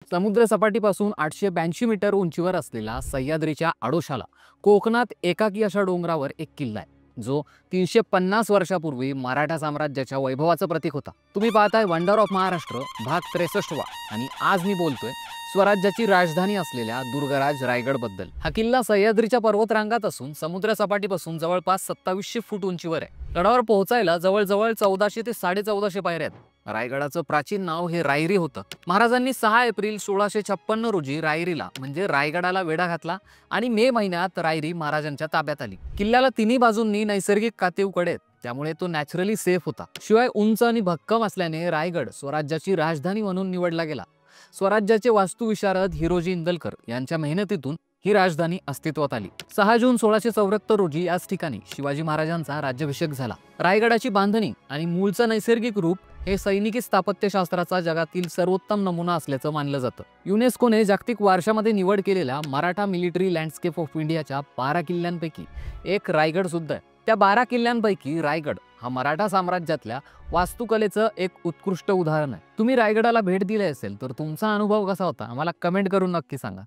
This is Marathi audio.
समुद्र सपाटीपासून 882 मीटर उंचीवर असलेला सह्याद्रीच्या आडोशाला कोकणात एकाकी अशा डोंगरावर एक किल्ला आहे जो 350 वर्षापूर्वी मराठा साम्राज्याच्या वैभवाचं प्रतीक होता। तुम्ही पाहताय वंडर ऑफ महाराष्ट्र भाग 63 वा आणि आज मी बोलतोय स्वराज्याची राजधानी असलेल्या दुर्गराज रायगड बद्दल। हा किल्ला सह्याद्रीच्या पर्वतरांगात असून समुद्र सपाटीपासून जवळपास 2700 फूट उंचीवर आहे। गडावर पोहोचायला जवळजवळ 1400 ते 1450 पायऱ्या आहेत। रायगडाचं प्राचीन नाव हे रायरी होतं। महाराजांनी 6 एप्रिल 1656 रोजी रायरीला म्हणजे रायगडाला वेढा घातला आणि मे महिन्यात रायरी महाराजांच्या ताब्यात आली। किल्ल्याला तिन्ही बाजूंनी नैसर्गिक कातीव कडे आहेत, त्यामुळे तो नॅचरली सेफ होता। शिवाय उंच आणि भक्कम असल्याने रायगड स्वराज्याची राजधानी म्हणून निवडला गेला। स्वराज्याचे वास्तुविशारद हिरोजी इंदलकर यांच्या मेहनतीतून ही राजधानी अस्तित्वात आली। 6 जून 1674 रोजी याच ठिकाणी शिवाजी महाराजांचा राज्याभिषेक झाला। रायगडाची बांधणी आणि मूळचं नैसर्गिक रूप हे सैनिकी स्थापत्यशास्त्राचा जगातील सर्वोत्तम नमुना असल्याचं मानलं जातं। युनेस्कोने जागतिक वारशामध्ये निवड केलेल्या मराठा मिलिटरी लँडस्केप ऑफ इंडियाच्या 12 किल्ल्यांपैकी एक रायगड सुद्धा आहे। त्या 12 किल्ल्यांपैकी रायगड हा मराठा साम्राज्यातल्या वास्तुकलेचं एक उत्कृष्ट उदाहरण आहे। तुम्ही रायगडाला भेट दिली असेल तर तुमचा अनुभव कसा होता आम्हाला कमेंट करून नक्की सांगा।